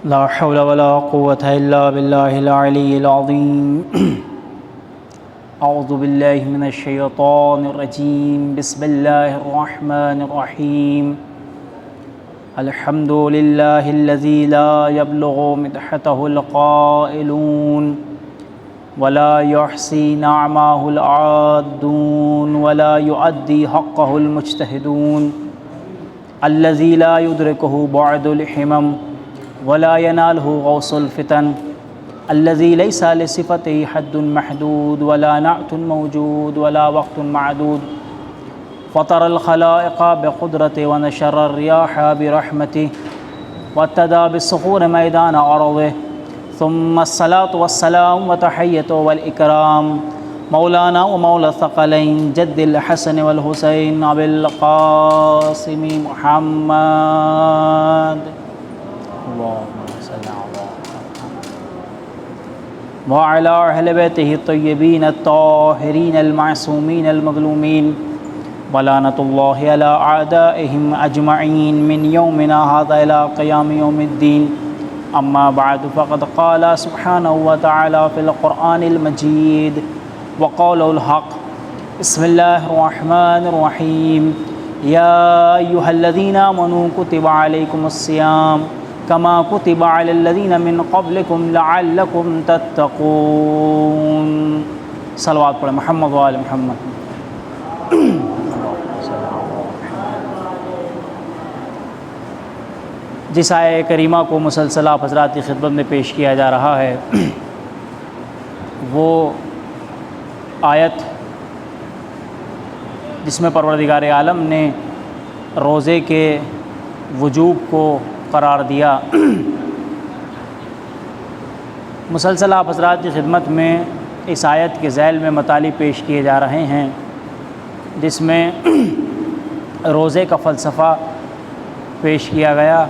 لا حول ولا قوة إلا بالله العلي العظيم أعوذ بالله من الشيطان الرجيم بسم الله الرحمن الرحيم الحمد لله الذي لا يبلغ مدحته القائلون ولا يحصي نعماه العادون ولا يؤدي حقه المجتهدون الذي لا يدركه بعد الحمم ولا يناله غوص الفتن الذي ليس لصفته حد محدود ولا نعت موجود ولا وقت معدود فطر الخلائق بقدرته ونشر الرياح برحمته واتدى بالصخور ميدان أرضه ثم الصلاة والسلام وتحية والإكرام مولانا ومولى الثقلين جد الحسن والحسين أبي القاسم محمد اللهم صل على وعلى أهل بيته الطيبين الطاهرين المعصومين المظلومين ولعنة الله على أعدائهم أجمعين من يومنا هذا إلى قيام يوم الدين أما بعد فقد قال سبحانه وتعالى في القرآن المجيد وقوله الحق بسم الله الرحمن الرحيم يا أيها الذين آمنوا كتب عليكم الصيام كما كتب على الذين من قبلكم لعلكم تتقون صلوات پڑھیں محمد وآل محمد جس آیہ کریمہ کو مسلسل آپ حضرات کی خدمت میں پیش کیا جا رہا ہے وہ آیت جس میں پروردگار عالم نے روزے کے وجوب کو قرار دیا مسلسل آپ حضرات کی خدمت میں اس آیت کے ذیل میں مطالب پیش کیے جا رہے ہیں جس میں روزے کا فلسفہ پیش کیا گیا۔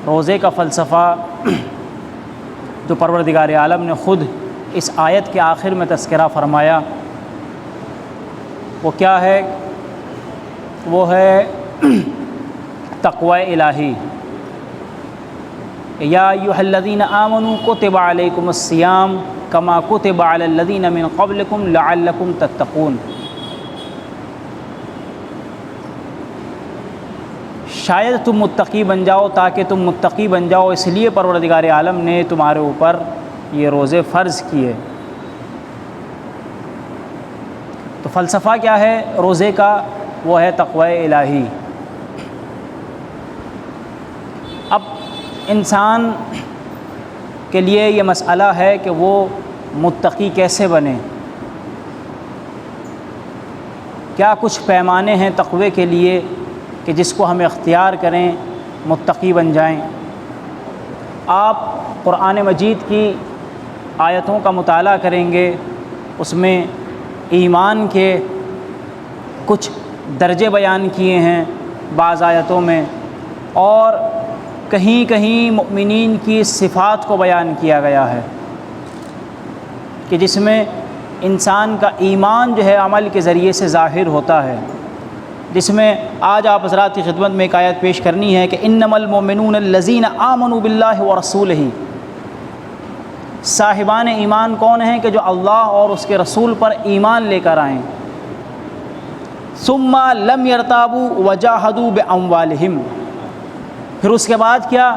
روزے کا فلسفہ جو پروردگار عالم نے خود اس آیت کے آخر میں تذکرہ فرمایا وہ کیا ہے؟ وہ ہے تقوی الہی۔ یا ایھا الذین آمنوا کتب علیکم الصیام کما کتب علی الذین من قبلکم لعلکم تتقون۔ شاید تم متقی بن جاؤ، تاکہ تم متقی بن جاؤ، اس لیے پروردگار عالم نے تمہارے اوپر یہ روزے فرض کیے۔ تو فلسفہ کیا ہے روزے کا؟ وہ ہے تقوی الہی۔ اب انسان کے لیے یہ مسئلہ ہے کہ وہ متقی کیسے بنے؟ کیا کچھ پیمانے ہیں تقوی کے لیے کہ جس کو ہم اختیار کریں، متقی بن جائیں؟ آپ قرآن مجید کی آیتوں کا مطالعہ کریں گے، اس میں ایمان کے کچھ درجے بیان کیے ہیں بعض آیتوں میں، اور کہیں کہیں مؤمنین کی صفات کو بیان کیا گیا ہے کہ جس میں انسان کا ایمان جو ہے عمل کے ذریعے سے ظاہر ہوتا ہے، جس میں آج آپ حضرات کی خدمت میں ایک آیت پیش کرنی ہے کہ انما المؤمنون الذین آمنوا باللہ ورسولہ۔ صاحبان ایمان کون ہیں؟ کہ جو اللہ اور اس کے رسول پر ایمان لے کر آئیں۔ ثم لم يرتابوا وجاہدوا باموالہم۔ پھر اس کے بعد کیا؟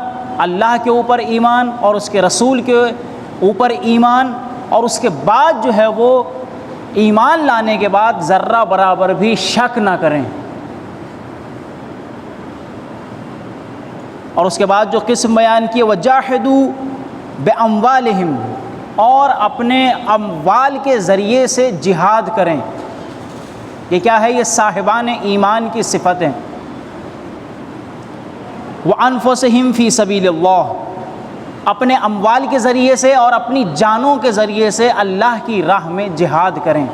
اللہ کے اوپر ایمان اور اس کے رسول کے اوپر ایمان، اور اس کے بعد جو ہے وہ ایمان لانے کے بعد ذرہ برابر بھی شک نہ کریں، اور اس کے بعد جو قسم بیان کی وجاہدوا باموالہم، اور اپنے اموال کے ذریعے سے جہاد کریں۔ یہ کیا ہے؟ یہ صاحبان ایمان کی صفت ہیں۔ وانفسہم فی سبیل اللہ، اپنے اموال کے ذریعے سے اور اپنی جانوں کے ذریعے سے اللہ کی راہ میں جہاد کریں۔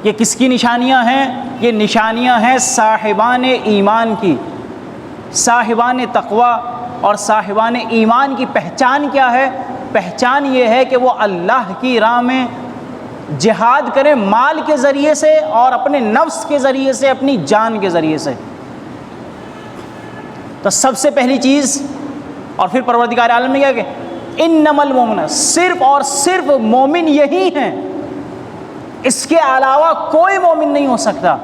یہ کس کی نشانیاں ہیں؟ یہ نشانیاں ہیں صاحبان ایمان کی، صاحبان تقوی اور صاحبان ایمان کی پہچان کیا ہے؟ پہچان یہ ہے کہ وہ اللہ کی راہ میں جہاد کریں، مال کے ذریعے سے اور اپنے نفس کے ذریعے سے، اپنی جان کے ذریعے سے۔ تو سب سے پہلی چیز، اور پھر پروردگار عالم نے کیا کہ انما المؤمنون، صرف اور صرف مومن یہی ہیں، اس کے علاوہ کوئی مومن نہیں ہو سکتا۔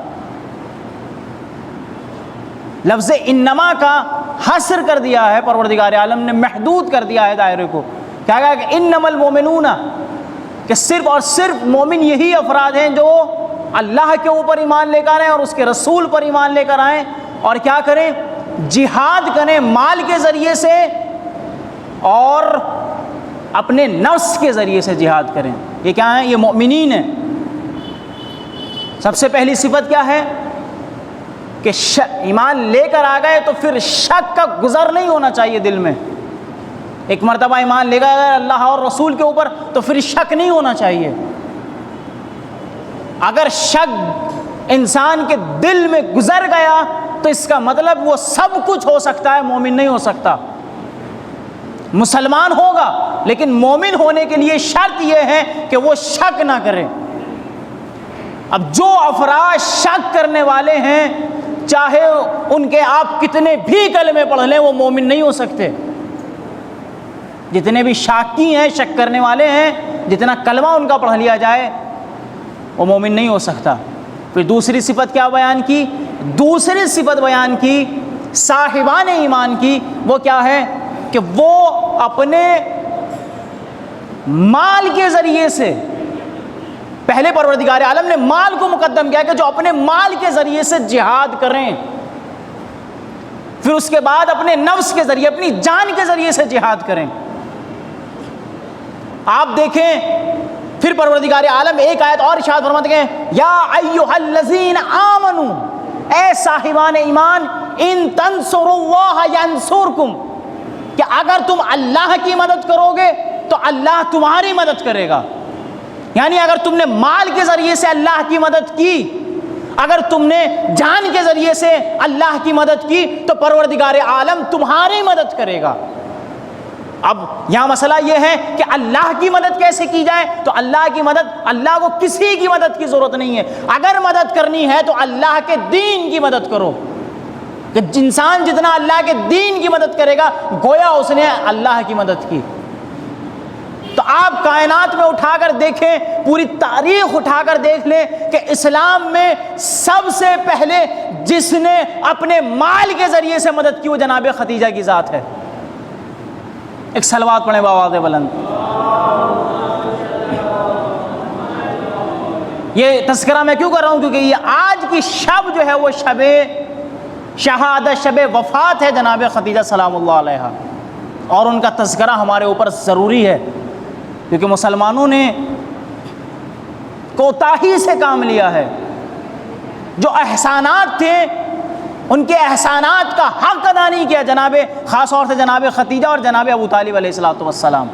لفظ انما کا حصر کر دیا ہے پروردگار عالم نے، محدود کر دیا ہے دائرے کو، کیا کہا کہ انما المؤمنون، کہ صرف اور صرف مومن یہی افراد ہیں جو اللہ کے اوپر ایمان لے کر آئیں اور اس کے رسول پر ایمان لے کر آئیں، اور کیا کریں؟ جہاد کریں مال کے ذریعے سے اور اپنے نفس کے ذریعے سے جہاد کریں۔ یہ کیا ہیں؟ یہ مؤمنین ہیں۔ سب سے پہلی صفت کیا ہے کہ ایمان لے کر آ گئے تو پھر شک کا گزر نہیں ہونا چاہیے دل میں۔ ایک مرتبہ ایمان لے گئے اللہ اور رسول کے اوپر تو پھر شک نہیں ہونا چاہیے۔ اگر شک انسان کے دل میں گزر گیا تو اس کا مطلب وہ سب کچھ ہو سکتا ہے، مومن نہیں ہو سکتا۔ مسلمان ہوگا لیکن مومن ہونے کے لیے شرط یہ ہے کہ وہ شک نہ کرے۔ اب جو افراد شک کرنے والے ہیں، چاہے ان کے آپ کتنے بھی کلمے پڑھ لیں، وہ مومن نہیں ہو سکتے۔ جتنے بھی شاکی ہیں، شک کرنے والے ہیں، جتنا کلمہ ان کا پڑھ لیا جائے وہ مومن نہیں ہو سکتا۔ پھر دوسری صفت کیا بیان کی؟ دوسری صفت بیان کی صاحبان ایمان کی، وہ کیا ہے کہ وہ اپنے مال کے ذریعے سے، پہلے پروردگار عالم نے مال کو مقدم کیا کہ جو اپنے مال کے ذریعے سے جہاد کریں، پھر اس کے بعد اپنے نفس کے ذریعے، اپنی جان کے ذریعے سے جہاد کریں۔ آپ دیکھیں پھر پروردگار عالم ایک آیت اور ارشاد فرماتے ہیں یا ایھا الذین آمنو، اے صاحبان ایمان، ان تنصروا اللہ ینصرکم، کہ اگر تم اللہ کی مدد کرو گے تو اللہ تمہاری مدد کرے گا۔ یعنی اگر تم نے مال کے ذریعے سے اللہ کی مدد کی، اگر تم نے جان کے ذریعے سے اللہ کی مدد کی تو پروردگار عالم تمہاری مدد کرے گا۔ اب یہاں مسئلہ یہ ہے کہ اللہ کی مدد کیسے کی جائے؟ تو اللہ کی مدد، اللہ کو کسی کی مدد کی ضرورت نہیں ہے۔ اگر مدد کرنی ہے تو اللہ کے دین کی مدد کرو، کہ انسان جتنا اللہ کے دین کی مدد کرے گا گویا اس نے اللہ کی مدد کی۔ تو آپ کائنات میں اٹھا کر دیکھیں، پوری تاریخ اٹھا کر دیکھ لیں کہ اسلام میں سب سے پہلے جس نے اپنے مال کے ذریعے سے مدد کی وہ جناب خدیجہ کی ذات ہے۔ ایک صلوات پڑھیں بآواز بلند۔ یہ تذکرہ میں کیوں کر رہا ہوں؟ کیونکہ یہ آج کی شب جو ہے وہ شب شہادت، شب وفات ہے جناب خدیجہ سلام اللہ علیہا، اور ان کا تذکرہ ہمارے اوپر ضروری ہے، کیونکہ مسلمانوں نے کوتاہی سے کام لیا ہے۔ جو احسانات تھے ان کے احسانات کا حق ادا نہیں کیا، جناب خاص طور سے جناب خدیجہ اور جناب ابو طالب علیہ الصلوۃ والسلام۔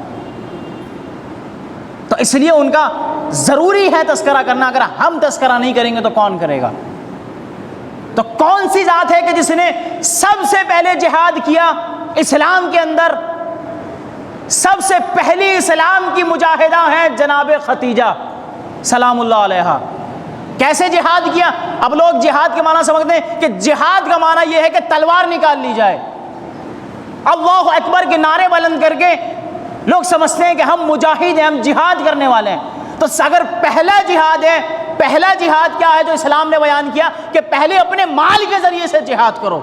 تو اس لیے ان کا ضروری ہے تذکرہ کرنا۔ اگر ہم تذکرہ نہیں کریں گے تو کون کرے گا؟ تو کون سی ذات ہے کہ جس نے سب سے پہلے جہاد کیا اسلام کے اندر؟ سب سے پہلی اسلام کی مجاہدہ ہیں جناب خدیجہ سلام اللہ علیہا۔ کیسے جہاد کیا؟ اب لوگ جہاد کے معنی سمجھتے ہیں کہ جہاد کا معنی یہ ہے کہ تلوار نکال لی جائے، اللہ اکبر کے نعرے بلند کر کے لوگ سمجھتے ہیں کہ ہم مجاہد ہیں، ہم جہاد کرنے والے ہیں۔ تو اگر پہلا جہاد ہے، پہلا جہاد کیا ہے جو اسلام نے بیان کیا کہ پہلے اپنے مال کے ذریعے سے جہاد کرو،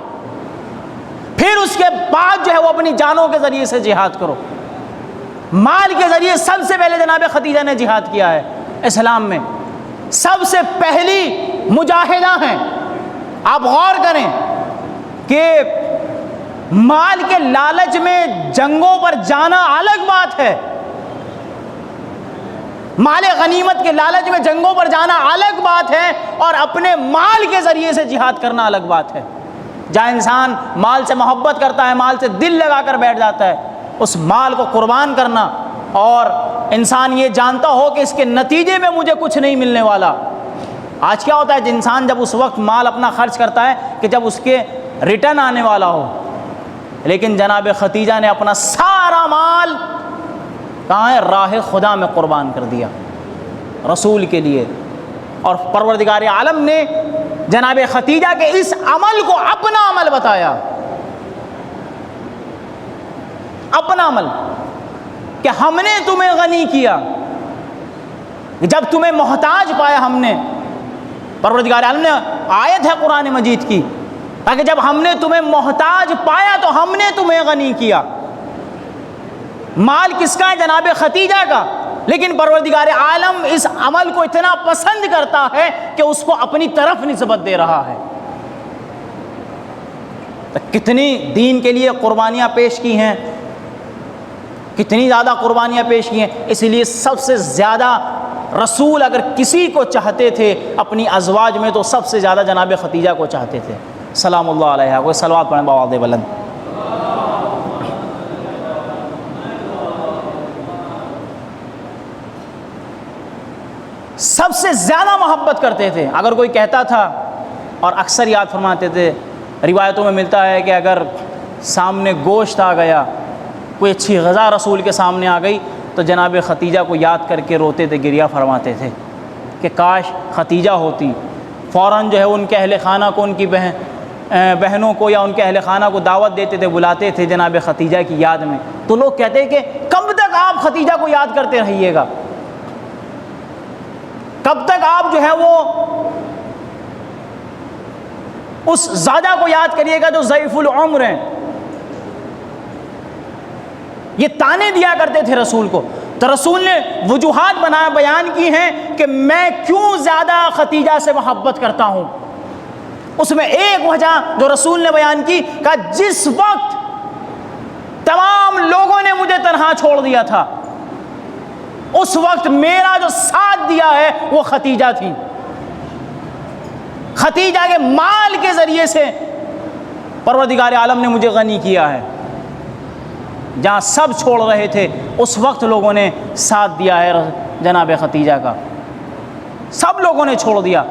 پھر اس کے بعد جو ہے وہ اپنی جانوں کے ذریعے سے جہاد کرو۔ مال کے ذریعے سب سے پہلے جناب خدیجہ نے جہاد کیا ہے اسلام میں، سب سے پہلی مجاہدہ ہیں۔ آپ غور کریں کہ مال کے لالچ میں جنگوں پر جانا الگ بات ہے، مال غنیمت کے لالچ میں جنگوں پر جانا الگ بات ہے، اور اپنے مال کے ذریعے سے جہاد کرنا الگ بات ہے۔ جہاں انسان مال سے محبت کرتا ہے، مال سے دل لگا کر بیٹھ جاتا ہے، اس مال کو قربان کرنا، اور انسان یہ جانتا ہو کہ اس کے نتیجے میں مجھے کچھ نہیں ملنے والا۔ آج کیا ہوتا ہے، انسان جب اس وقت مال اپنا خرچ کرتا ہے کہ جب اس کے ریٹرن آنے والا ہو، لیکن جناب خدیجہ نے اپنا سارا مال کہاں ہے؟ راہ خدا میں قربان کر دیا رسول کے لیے۔ اور پروردگار عالم نے جناب خدیجہ کے اس عمل کو اپنا عمل بتایا اپنا عمل کہ ہم نے تمہیں غنی کیا، جب تمہیں محتاج پایا ہم نے. پروردگار عالم نے آیت ہے قرآن مجید کی، تاکہ جب ہم نے تمہیں محتاج پایا تو ہم نے تمہیں غنی کیا. مال کس کا ہے؟ جناب ختیجہ کا. لیکن پروردگار عالم اس عمل کو اتنا پسند کرتا ہے کہ اس کو اپنی طرف نسبت دے رہا ہے. کتنی دین کے لیے قربانیاں پیش کی ہیں، کتنی زیادہ قربانیاں پیش کی ہیں. اس لیے سب سے زیادہ رسول اگر کسی کو چاہتے تھے اپنی ازواج میں تو سب سے زیادہ جناب ختیجہ کو چاہتے تھے سلام اللہ علیہا. کوئی صلوات پڑھیں بآواز بلند. سب سے زیادہ محبت کرتے تھے. اگر کوئی کہتا تھا، اور اکثر یاد فرماتے تھے، روایتوں میں ملتا ہے کہ اگر سامنے گوشت آ گیا، کوئی اچھی غذا رسول کے سامنے آ گئی تو جناب ختیجہ کو یاد کر کے روتے تھے، گریہ فرماتے تھے کہ کاش ختیجہ ہوتی. فوراً جو ہے ان کے اہل خانہ کو، ان کی بہنوں کو یا ان کے اہل خانہ کو دعوت دیتے تھے، بلاتے تھے جناب ختیجہ کی یاد میں. تو لوگ کہتے ہیں کہ کب تک آپ ختیجہ کو یاد کرتے رہیے گا، کب تک آپ جو ہے وہ اس زوجہ کو یاد کریے گا جو ضعیف العمر ہیں. یہ تانے دیا کرتے تھے رسول کو. تو رسول نے وجوہات بیان کی ہیں کہ میں کیوں زیادہ ختیجہ سے محبت کرتا ہوں. اس میں ایک وجہ جو رسول نے بیان کی، کہ جس وقت تمام لوگوں نے مجھے تنہا چھوڑ دیا تھا، اس وقت میرا جو ساتھ دیا ہے وہ ختیجہ تھی. ختیجہ کے مال کے ذریعے سے پروردگار عالم نے مجھے غنی کیا ہے. جہاں سب چھوڑ رہے تھے اس وقت لوگوں نے ساتھ دیا ہے جناب ختیجہ کا. سب لوگوں نے چھوڑ دیا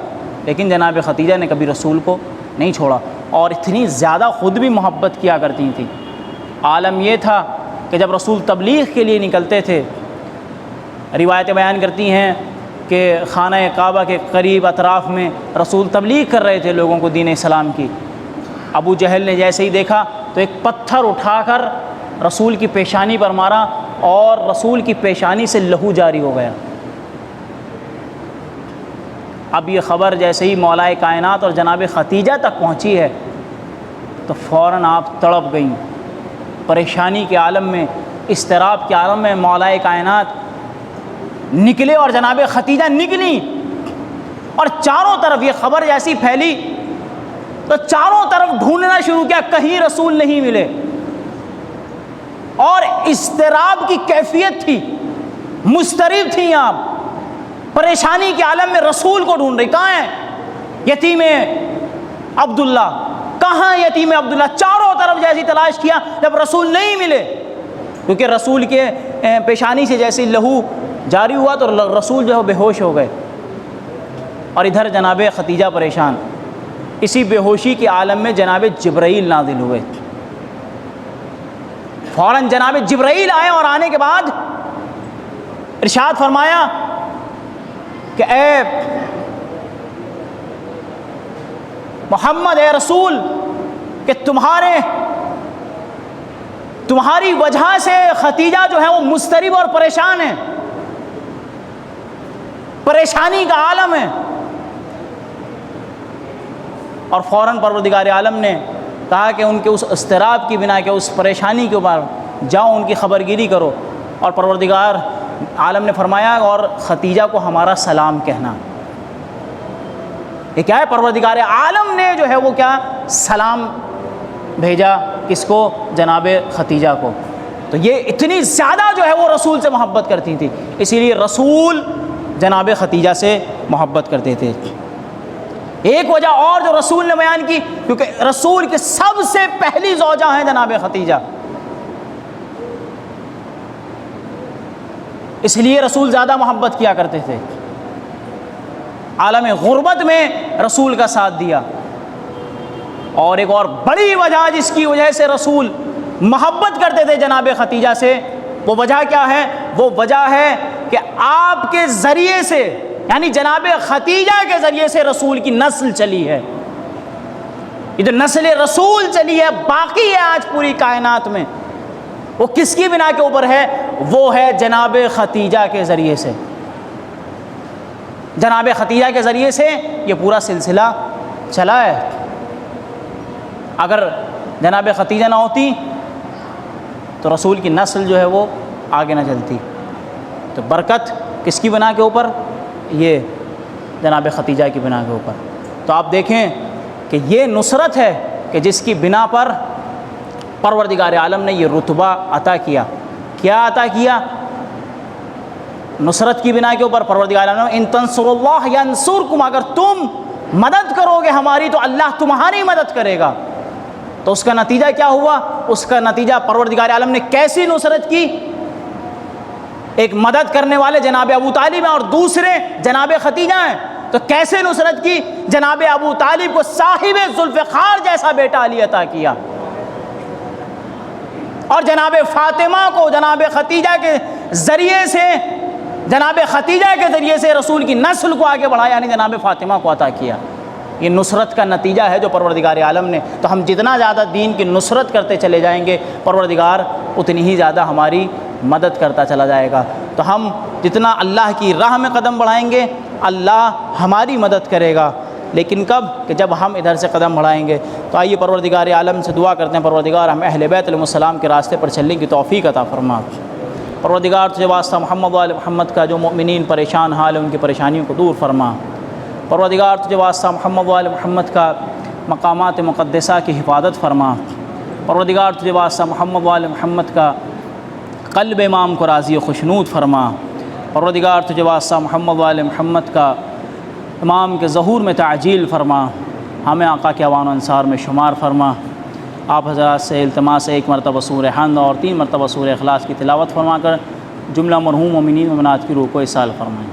لیکن جناب ختیجہ نے کبھی رسول کو نہیں چھوڑا، اور اتنی زیادہ خود بھی محبت کیا کرتی تھی. عالم یہ تھا کہ جب رسول تبلیغ کے لیے نکلتے تھے، روایتیں بیان کرتی ہیں کہ خانہ کعبہ کے قریب اطراف میں رسول تبلیغ کر رہے تھے لوگوں کو دین اسلام کی. ابو جہل نے جیسے ہی دیکھا تو ایک پتھر اٹھا کر رسول کی پیشانی پر مارا اور رسول کی پیشانی سے لہو جاری ہو گیا. اب یہ خبر جیسے ہی مولائے کائنات اور جناب ختیجہ تک پہنچی ہے تو فوراً آپ تڑپ گئیں. پریشانی کے عالم میں، اضطراب کے عالم میں مولائے کائنات نکلے اور جناب ختیجہ نکلی، اور چاروں طرف یہ خبر جیسی پھیلی تو چاروں طرف ڈھونڈنا شروع کیا، کہیں رسول نہیں ملے. اور اضطراب کی کیفیت تھی، مضطرب تھیں آپ، پریشانی کے عالم میں رسول کو ڈھونڈ رہی. کہاں ہے یتیم عبداللہ، کہاں یتیم عبداللہ؟ چاروں طرف جیسی تلاش کیا، جب رسول نہیں ملے، کیونکہ رسول کے پیشانی سے جیسے لہو جاری ہوا تو رسول جو ہے بے ہوش ہو گئے، اور ادھر جناب ختیجہ پریشان. اسی بے ہوشی کے عالم میں جناب جبرائیل نازل ہوئے. فوراً جناب جبرائیل آئے، اور آنے کے بعد ارشاد فرمایا کہ اے محمد، اے رسول، کہ تمہاری وجہ سے ختیجہ جو ہے وہ مضطرب اور پریشان ہے، پریشانی کا عالم ہے. اور فوراً پروردگار عالم نے کہا کہ ان کے اس اضطراب کی بنا کے، اس پریشانی کے اوپر جاؤ، ان کی خبرگیری کرو. اور پروردگار عالم نے فرمایا اور ختیجہ کو ہمارا سلام کہنا. یہ کیا ہے؟ پروردگار عالم نے جو ہے وہ کیا سلام بھیجا، کس کو؟ جناب ختیجہ کو. تو یہ اتنی زیادہ جو ہے وہ رسول سے محبت کرتی تھی، اسی لیے رسول جناب ختیجہ سے محبت کرتے تھے. ایک وجہ اور جو رسول نے بیان کی، کیونکہ رسول کی سب سے پہلی زوجہ ہیں جناب ختیجہ، اس لیے رسول زیادہ محبت کیا کرتے تھے. عالم غربت میں رسول کا ساتھ دیا. اور ایک اور بڑی وجہ جس کی وجہ سے رسول محبت کرتے تھے جناب ختیجہ سے، وہ وجہ کیا ہے؟ وہ وجہ ہے کہ آپ کے ذریعے سے، یعنی جناب ختیجہ کے ذریعے سے رسول کی نسل چلی ہے. یہ جو نسل رسول چلی ہے باقی ہے آج پوری کائنات میں. وہ کس کی بنا کے اوپر ہے؟ وہ ہے جناب ختیجہ کے ذریعے سے۔ جناب ختیجہ کے ذریعے سے یہ پورا سلسلہ چلا ہے۔ اگر جناب ختیجہ نہ ہوتی تو رسول کی نسل جو ہے وہ آگے نہ چلتی۔ تو برکت کس کی بنا کے اوپر؟ یہ جناب ختیجہ کی بنا کے اوپر۔ تو آپ دیکھیں کہ یہ نصرت ہے کہ جس کی بنا پر پروردگار عالم نے یہ رتبہ عطا کیا۔ کیا عطا کیا؟ نصرت کی بنا کے اوپر پروردگار عالم نے ان تنصروا اللہ ینصرکم، اگر تم مدد کرو گے ہماری تو اللہ تمہاری مدد کرے گا۔ تو اس کا نتیجہ کیا ہوا؟ اس کا نتیجہ پروردگار عالم نے کیسی نصرت کی؟ ایک مدد کرنے والے جناب ابو طالب ہیں اور دوسرے جناب ختیجہ ہیں۔ تو کیسے نصرت کی؟ جناب ابو طالب کو صاحب ذوالفقار جیسا بیٹا علی عطا کیا، اور جناب فاطمہ کو جناب ختیجہ کے ذریعے سے، جناب ختیجہ کے ذریعے سے رسول کی نسل کو آگے بڑھایا، یعنی جناب فاطمہ کو عطا کیا۔ یہ نصرت کا نتیجہ ہے جو پروردگار عالم نے۔ تو ہم جتنا زیادہ دین کی نصرت کرتے چلے جائیں گے، پروردگار اتنی ہی زیادہ ہماری مدد کرتا چلا جائے گا۔ تو ہم جتنا اللہ کی راہ میں قدم بڑھائیں گے، اللہ ہماری مدد کرے گا۔ لیکن کب؟ کہ جب ہم ادھر سے قدم بڑھائیں گے۔ تو آئیے پروردگار عالم سے دعا کرتے ہیں، پروردگار ہم اہل بیت علیہ السلام کے راستے پر چلنے کی توفیق عطا فرما۔ پروردگار تجھے واسطہ محمد و آل محمد کا جو مؤمنین پریشان حال ہیں ان کی پریشانیوں کو دور فرما۔ پروردگار تجھے واسطہ محمد و آل محمد کا مقامات مقدسہ کی حفاظت فرما۔ پروردگار تجھے واسطہ محمد و آل محمد کا قلب امام کو راضی و خوشنود فرما۔ پروردگار تجھے واسطہ محمد و آل محمد کا امام کے ظہور میں تعجیل فرما، ہمیں آقا کے اعوان و انصار میں شمار فرما۔ آپ حضرات سے التماس ہے ایک مرتبہ سورہ حمد اور 3 مرتبہ سورہ اخلاص کی تلاوت فرما کر جملہ مرحوم مومنین و مومنات کی روح کو اصال فرمائیں۔